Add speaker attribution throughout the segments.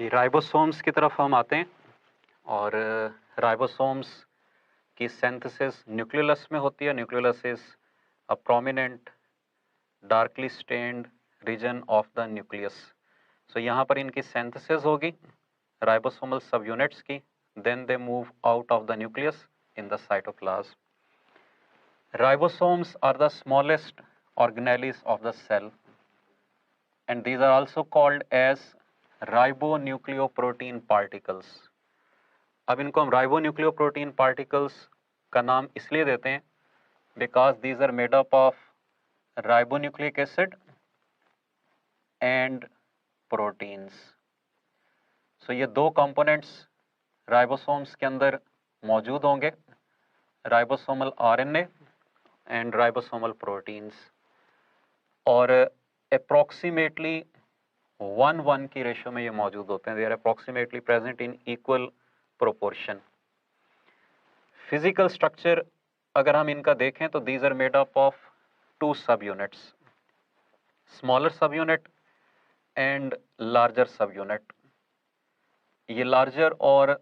Speaker 1: जी, ribosomes की तरफ हम आते हैं और राइबोसोम्स की सिंथेसिस न्यूक्लियस में होती है। Nucleus is a prominent darkly stained region of the nucleus. So यहाँ पर इनकी सिंथेसिस होगी राइबोसोमल सब यूनिट्स की, then they move out of the nucleus in the cytoplasm. Ribosomes are the smallest organelles of the cell, and these are also called as ribonucleoprotein particles. अब इनको हम ribonucleoprotein particles का नाम इसलिए देते हैं because these are made up of ribonucleic acid and proteins. So ये दो components ribosomes के अंदर मौजूद होंगे, ribosomal RNA and ribosomal proteins, और अप्रॉक्सीमेटली 1:1 की रेशियो में ये मौजूद होते हैं। They are approximately present in equal proportion. Physical structure अगर हम इनका देखें तो these are made up of 2 subunits, smaller subunit and larger subunit. ये लार्जर और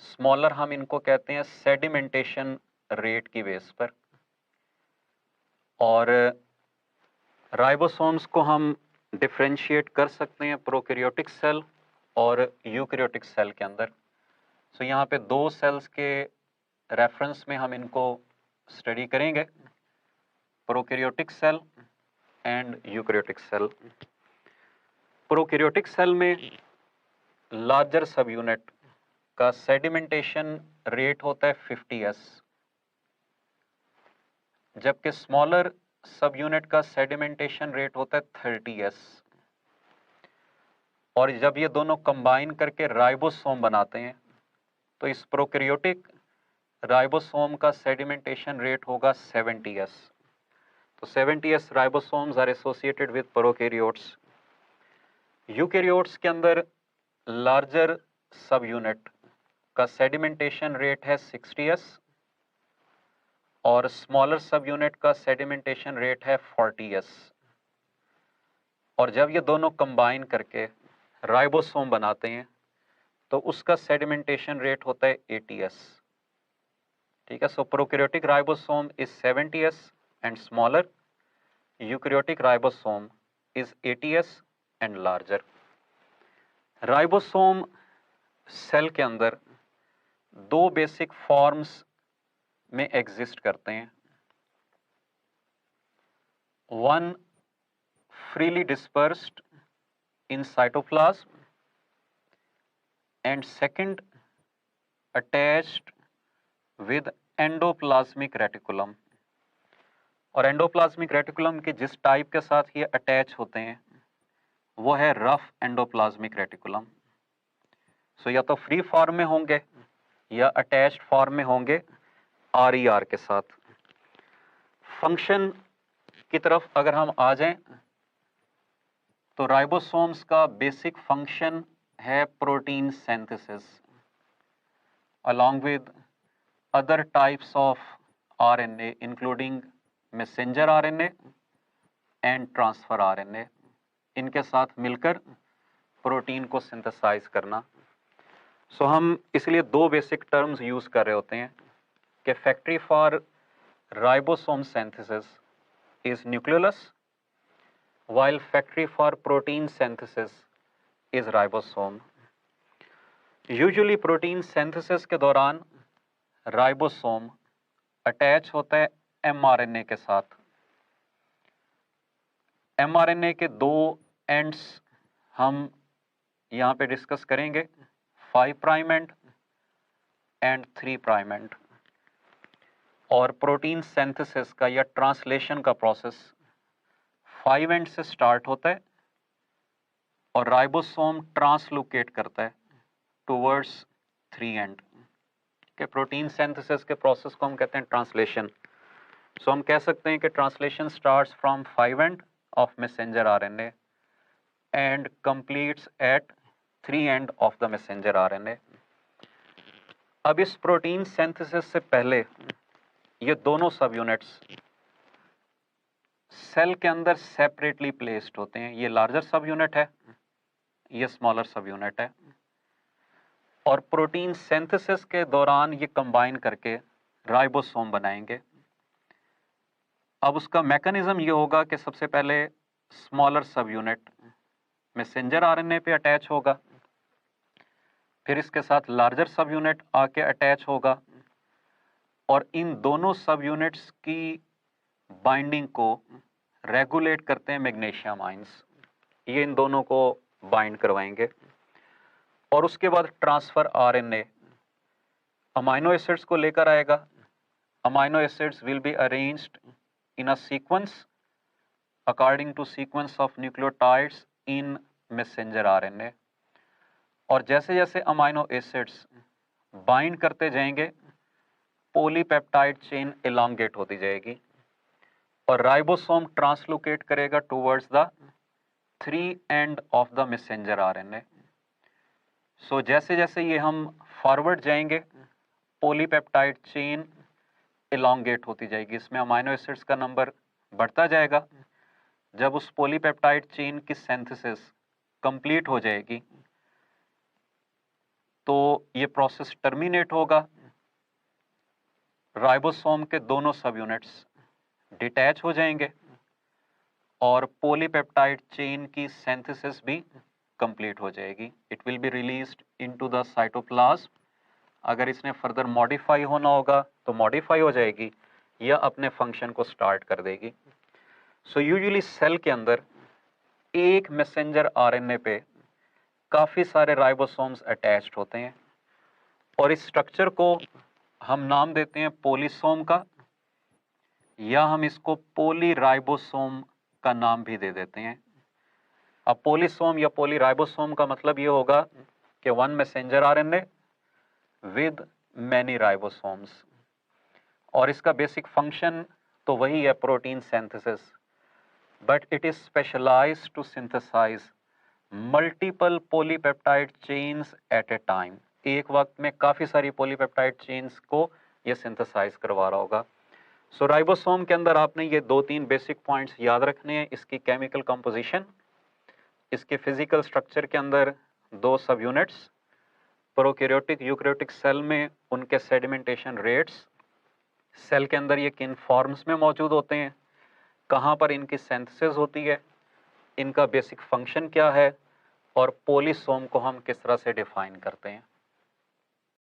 Speaker 1: स्मॉलर हम इनको कहते हैं सेडिमेंटेशन रेट की बेस पर, और राइबोसोम्स को हम डिफ्रेंशिएट कर सकते हैं प्रोकैरियोटिक सेल और यूकैरियोटिक सेल के अंदर। सो यहाँ पे दो सेल्स के रेफरेंस में हम इनको स्टडी करेंगे, prokaryotic cell and eukaryotic cell. Prokaryotic cell में लार्जर सब यूनिट का सेडिमेंटेशन रेट होता है 50s, जबकि स्मॉलर सब यूनिट का सेडिमेंटेशन रेट होता है 30s। और जब ये दोनों कंबाइन करके राइबोसोम बनाते हैं तो इस प्रोकैरियोटिक राइबोसोम का सेडिमेंटेशन रेट होगा 70s। तो 70s ribosomes are associated with prokaryotes. Eukaryotes के अंदर लार्जर सब यूनिट का सेडिमेंटेशन रेट है 60s और स्मॉलर सब यूनिट का सेडिमेंटेशन रेट है 40s। और जब ये दोनों कंबाइन करके राइबोसोम बनाते हैं तो उसका सेडिमेंटेशन रेट होता है 80s। ठीक है, so prokaryotic ribosome is 70s and smaller, eukaryotic ribosome is 80s and larger. Ribosome cell के अंदर दो बेसिक फॉर्म्स में एग्जिस्ट करते हैं। One freely dispersed in cytoplasm and second attached with endoplasmic reticulum। और एंडोप्लाज्मिक रेटिकुलम के जिस type के साथ ये अटैच होते हैं वो है रफ एंडोप्लाज्मिक रेटिकुलम। सो या तो फ्री फॉर्म में होंगे या अटैच्ड फॉर्म में होंगे RER के साथ। फंक्शन की तरफ अगर हम आ जाएं तो राइबोसोम्स का बेसिक फंक्शन है protein synthesis along with other types of RNA including messenger RNA and transfer RNA। इनके साथ मिलकर प्रोटीन को सिंथेसाइज करना। सो हम इसलिए दो बेसिक टर्म्स यूज कर रहे होते हैं कि factory for ribosome synthesis is nucleolus while factory for protein synthesis is ribosome। Usually protein synthesis के दौरान राइबोसोम अटैच होता है mRNA के साथ। mRNA के दो एंड्स हम यहाँ पे डिस्कस करेंगे, 5 prime and and 3 prime and. और प्रोटीन सिंथेसिस का या ट्रांसलेशन का प्रोसेस 5 एंड से स्टार्ट होता है और राइबोसोम ट्रांसलोकेट करता है टुवर्ड्स 3 एंड के। प्रोटीन सिंथेसिस के प्रोसेस को हम कहते हैं ट्रांसलेशन। सो हम कह सकते हैं कि translation starts from 5 end of messenger RNA and completes at 3 end of the messenger RNA। अब इस प्रोटीन सिंथेसिस से पहले ये दोनों सब यूनिट्स सेल के अंदर सेपरेटली प्लेस्ड होते हैं। ये लार्जर सब यूनिट है, ये स्मॉलर सब यूनिट है। और प्रोटीन सिंथेसिस के दौरान ये कंबाइन करके राइबोसोम बनाएंगे। अब उसका मैकेनिज्म ये होगा कि सबसे पहले स्मॉलर सब यूनिट मैसेंजर आरएनए पे अटैच होगा, फिर इसके साथ लार्जर सब यूनिट आके अटैच होगा, और इन दोनों सब यूनिट्स की बाइंडिंग को रेगुलेट करते हैं मैग्नीशियम आयंस। ये इन दोनों को बाइंड करवाएंगे और उसके बाद ट्रांसफर आरएनए अमाइनो एसिड्स को लेकर आएगा। Amino acids will be arranged in a sequence according to sequence of nucleotides in messenger RNA, और जैसे जैसे अमाइनो एसिड्स बाइंड करते जाएंगे पॉलीपेप्टाइड चेन एलोंगेट होती जाएगी और राइबोसोम ट्रांसलोकेट करेगा towards the 3 end of the messenger RNA. So जैसे जैसे ये हम फॉरवर्ड जाएंगे पॉलीपेप्टाइड चेन एलोंगेट होती जाएगी, इसमें अमाइनो एसिड्स का नंबर बढ़ता जाएगा। जब उस पॉलीपेप्टाइड चेन की सिंथेसिस कंप्लीट हो जाएगी तो ये प्रोसेस टर्मिनेट होगा, राइबोसोम के दोनों सब यूनिट्स डिटैच हो जाएंगे और पॉलीपेप्टाइड चेन की सिंथेसिस भी कंप्लीट हो जाएगी। It will be released into the cytoplasm. अगर इसने फर्दर मॉडिफाई होना होगा तो मॉडिफाई हो जाएगी या अपने फंक्शन को स्टार्ट कर देगी। सो यूजुअली सेल के अंदर एक मैसेंजर आरएनए पे काफ़ी सारे राइबोसोम्स अटैच्ड होते हैं और इस स्ट्रक्चर को हम नाम देते हैं पॉलीसोम का, या हम इसको पॉलीराइबोसोम का नाम भी दे देते हैं। अब पॉलीसोम या पॉलीराइबोसोम का मतलब ये होगा कि one messenger RNA with many ribosomes, और इसका बेसिक फंक्शन तो वही है protein synthesis, but it is specialised to synthesise multiple polypeptide chains at a time. एक वक्त में काफ़ी सारी पॉलीपेप्टाइड चेन्स को ये सिंथेसाइज करवा रहा होगा। सो राइबोसोम के अंदर आपने ये 2-3 बेसिक पॉइंट्स याद रखने हैं। इसकी केमिकल कंपोजिशन, इसके फिजिकल स्ट्रक्चर के अंदर 2 सब यूनिट्स, प्रोकैरियोटिक यूकैरियोटिक सेल में उनके सेडिमेंटेशन रेट्स, सेल के अंदर ये किन फॉर्म्स में मौजूद होते हैं, कहाँ पर इनकी सिंथेसिस होती है, इनका बेसिक फंक्शन क्या है, और पॉलीसोम को हम किस तरह से डिफाइन करते हैं।